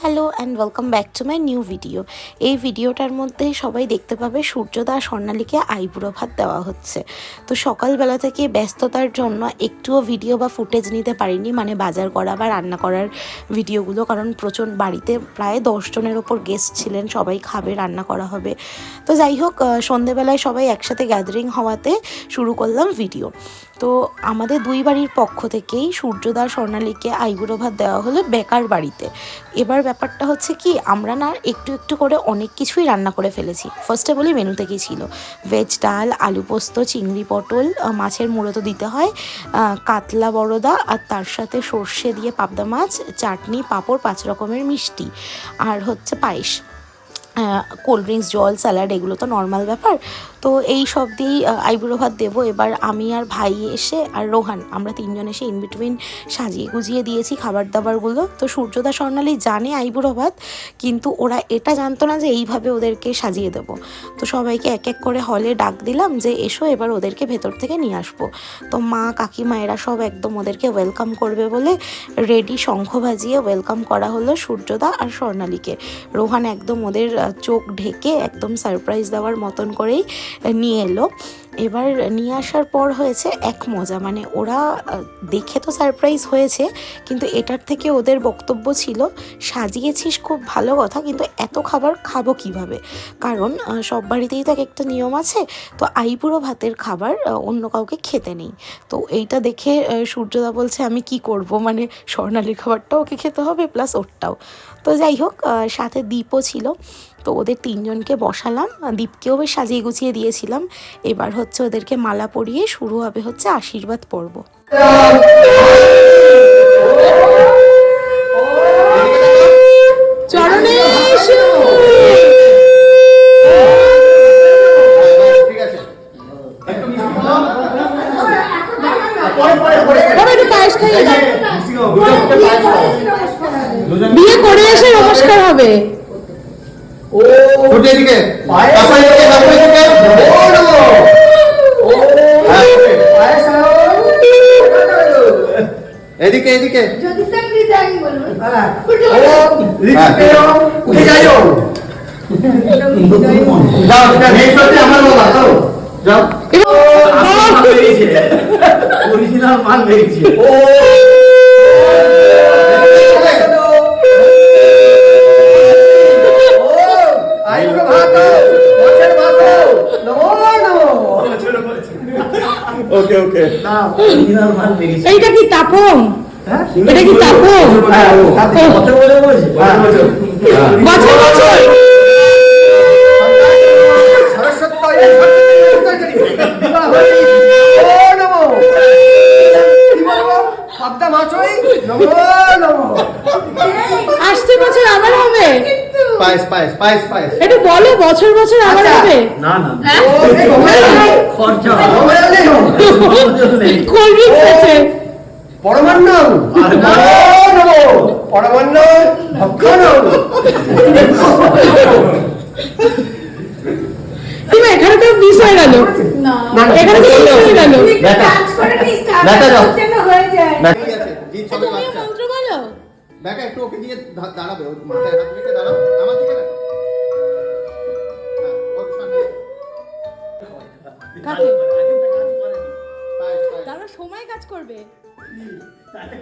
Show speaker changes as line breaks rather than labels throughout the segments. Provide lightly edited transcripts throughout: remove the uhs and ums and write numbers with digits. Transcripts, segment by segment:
Hello and welcome back to my new video. এই ভিডিওটার মধ্যে সবাই দেখতে পাবে সূর্যদা আর স্বর্ণালীকে আইবুড়ো ভাত দেওয়া হচ্ছে। তো সকালবেলা থেকে ব্যস্ততার জন্য একটুও ভিডিও বা ফুটেজ নিতে পারিনি, মানে বাজার করা বা রান্না করার ভিডিওগুলো, কারণ প্রচণ্ড বাড়িতে প্রায় 10 জনের ওপর গেস্ট ছিলেন, সবাই খাবে, রান্না করা হবে। তো যাই হোক, সন্ধেবেলায় সবাই একসাথে গ্যাদারিং হওয়াতে শুরু করলাম ভিডিও। তো আমাদের দুই বাড়ির পক্ষ থেকেই সূর্যদা স্বর্ণালীকে আইবুড়ো ভাত দেওয়া হলো বেকার বাড়িতে। এবার ব্যাপারটা হচ্ছে কি, আমরা না একটু একটু করে অনেক কিছুই রান্না করে ফেলেছি। ফার্স্টে বলি মেনুতে কী ছিল। ভেজ ডাল, আলু পোস্ত, চিংড়ি পটল, মাছের মুড়ো তো দিতে হয়, কাতলা বড়দা, আর তার সাথে সর্ষে দিয়ে পাবদা মাছ, চাটনি, পাঁপড়, 5 রকমের মিষ্টি, আর হচ্ছে পায়েস, কোল্ড ড্রিঙ্কস, জল, স্যালাড, এগুলো তো নর্মাল ব্যাপার। তো এই সব দিয়েই আইবুড়ো ভাত দেবো। এবার আমি আর ভাই এসে আর রোহান, আমরা তিনজন এসে ইনবিটুইন সাজিয়ে গুজিয়ে দিয়েছি খাবার দাবারগুলো। তো সূর্যদা স্বর্ণালী জানে আইবুড়ো ভাত, কিন্তু ওরা এটা জানতো না যে এইভাবে ওদেরকে সাজিয়ে দেবো। তো সবাইকে এক এক করে হলে ডাক দিলাম যে এসো, এবার ওদেরকে ভেতর থেকে নিয়ে আসবো। তো মা, কাকিমা এরা সব একদম ওদেরকে ওয়েলকাম করবে বলে রেডি শঙ্খ বাজিয়ে ওয়েলকাম করা হলো সূর্যদা আর স্বর্ণালীকে। রোহান একদম ওদের চোখ ঢেকে একদম সারপ্রাইজ দেওয়ার মতন করেই নিয়ে এলো। এবার নিয়ে আসার পর হয়েছে এক মজা, মানে ওরা দেখে তো সারপ্রাইজ হয়েছে, কিন্তু এটার থেকে ওদের বক্তব্য ছিল, সাজিয়েছিস খুব ভালো কথা, কিন্তু এত খাবার খাবো কিভাবে? কারণ সব বাড়িতেই তো একটা নিয়ম আছে, তো আইবুড়ো ভাতের খাবার অন্য কাউকে খেতে নেই। তো এইটা দেখে সূর্যদা বলছে আমি কি করব, মানে স্বর্ণালীর খাবারটাও ওকে খেতে হবে প্লাস ওরটাও। তো যাই হোক, সাথে দীপও ছিল। তো ওদের তিনজনকে বসালাম, দীপকেও বেশ সাজিয়ে গুছিয়ে দিয়েছিলাম। এবার হচ্ছে ওদেরকে মালা পরিয়ে শুরু হবে হচ্ছে আশীর্বাদ পর্ব।
বিয়ে করে এসে নমস্কার হবে।
এদিকে এদিকে
অরিজিনাল মাল বেরিয়েছে।
ওকে ওকে,
এইটা কি তাপম? এটা কি তাপম? বছর বছর আসছে বছর আবার হবে।
পায়েস পায়েস পায়েস পায়েস,
এটা বলো, বছর বছর আবার হবে।
না না
কোল্ড ড্রিঙ্কস আছে,
পরমান্ন পরমান্ন ভক্ষণ।
তুমি এখানে তো মিস হয়ে গেল, এখানে তো মিস হয়ে গেল। তুমি মন্ত্র বলো।
দেখা একটু ওকে দিয়ে দাঁড়াবে, মাথায় হাত রেখে দাঁড়াও, আমার দিকে দেখো।
দাঁড়াও, সময় কাজ করবে,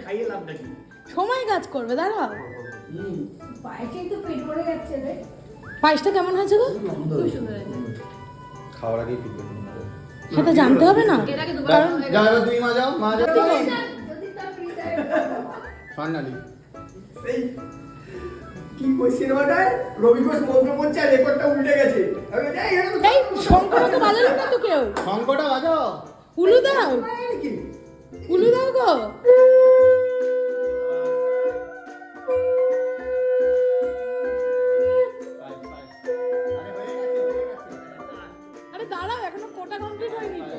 খাইয়ে লাভ নাকি?
সময় কাজ করবে, দাঁড়াও। পায়েসটা কেমন হয়েছে গো?
খাওয়ার আগেই ফিরবে,
সেটা জানতে হবে না।
যাও এবার দুই মা যাও, মা যাও। স্বর্ণালী
কি কই সিনেমাটায় রবি ঘোষ মন্ত্র পড়ছে আর রেকর্ডটা উল্টে গেছে।
এই শঙ্কর তো বাজালো না তো কেউ।
শঙ্কটা বাজাও,
উলু দাও, উলু দাও গো। আরে দাঁড়াও, এখনো কোটা কমপ্লিট হয়নি তো।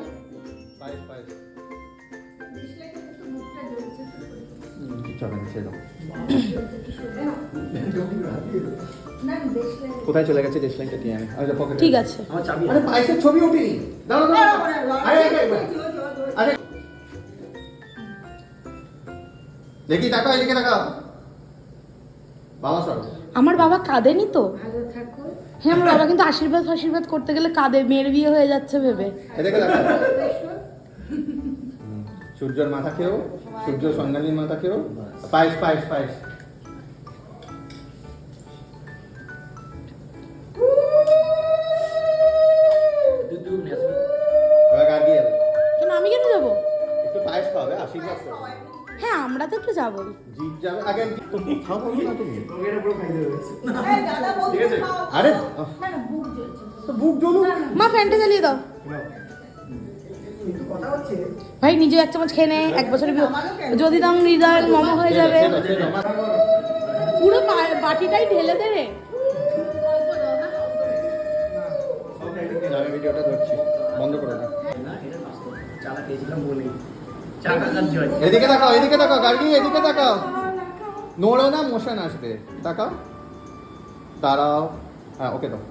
পায়েস পায়েস চলেন ছেড়ে দাও। কোথায় চলে গেছে দেশ লাইনটা দিয়ে আনে। আরে পকেটে
ঠিক আছে।
আমার চাবি।
আরে পায়েসের ছবি ওঠেনি। দাঁড়াও দাঁড়াও। আরে আরে দেখি তাকাও, এদিকে তাকাও। বাবা সরো।
আমার বাবা কাঁদেনি তো। হ্যাঁ আমার বাবা কিন্তু আশীর্বাদ করতে গেলে কাঁদে, মেয়ের বিয়ে হয়ে যাচ্ছে ভেবে।
এদিকে দেখো। সূর্যর মাথা খেও, সূর্য সন্ন্যালীর মাথা খেও। পায়েস পায়েস পায়েস। এবার গার্গি যাবে।
কেন আমি কেন যাবো?
একটু পায়েস খাওয়াবে, আশীর্বাদ করবে।
হ্যাঁ আমরা তো একটু যাবোই।
জিত যাবে আগে খাও না তুমি।
তোকে এটা পুরো খাইতে হয়েছে।
ঠিক আছে? আরে তো বুক জ্বলুক।
মা ফ্যানটা জ্বালিয়ে দাও।
কিন্তু কথা হচ্ছে
ভাই নিজে 1 চামচ খেয়ে নে, 1 বছরের বিয়ে যদি দাম হৃদয় মামা হয়ে যাবে। পুরো বাটিটাই ঢেলে দে রে।
আমি ভিডিওটা ধরছি, বন্ধ করে দাও।
চালা খেয়েছিলাম বলেই চাকা কাজ হয়।
এদিকে তাকাও, এদিকে তাকাও গার্গি, এদিকে তাকাও। নোড়ো না, মোশন আসবে। তাকাও, দাঁড়াও। হ্যাঁ, ওকে দাও।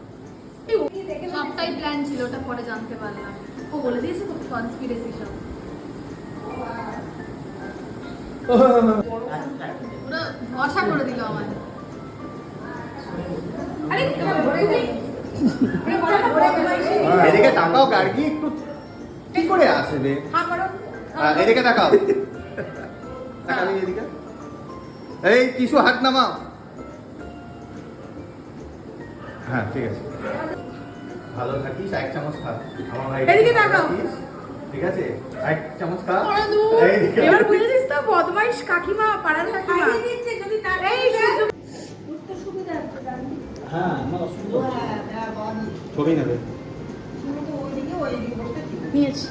সবটাই প্ল্যান ছিল, ওটা পরে জানতে পারলাম। ও বলে দিয়েছে তো কনস্পিরেসি সব। পুরো ভরসা করে দিল আমার। আরে
এদিকে তাকাও গার্গি, একটু কি করে আসবে? এদিকে তাকাও। তাকাবি এদিকে। এই টিস্যু হাত নামাও। হ্যাঁ, ঠিক আছে। ভালো থাকিস, 1 চামচ খা। আমার ভাই
এদিকে তাকাও।
ঠিক আছে, 1 চামচ খা।
ওরা দূর।
এইদিকে।
এবার বুঝেছিস তো বদমাইশ কাকিমা, পাড়ার কাকিমা। এই
ছবি নেবে।
নিয়েছি।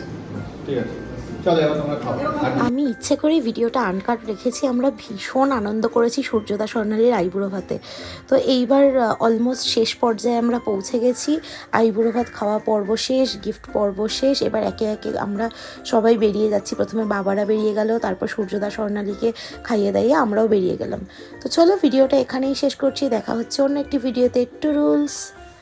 ঠিক আছে, চলো এবার তোমরা খাও। আর
আমি ইচ্ছে করে ভিডিওটা আনকাট রেখেছি। আমরা ভীষণ আনন্দ করেছি সূর্যদা স্বর্ণালীর আইবুড়ো ভাতে। তো এইবার অলমোস্ট শেষ পর্যায়ে আমরা পৌঁছে গেছি। আইবুড়ো ভাত খাওয়া পর্ব শেষ, গিফট পর্ব শেষ। এবার একে একে আমরা সবাই বেরিয়ে যাচ্ছি। প্রথমে বাবারা বেরিয়ে গেল, তারপর সূর্যদা স্বর্ণালীকে খাইয়ে দাইয়ে আমরাও বেরিয়ে গেলাম। তো চলো ভিডিওটা এখানেই শেষ করছি। দেখা হচ্ছে অন্য একটি ভিডিওতে। টুরুলস।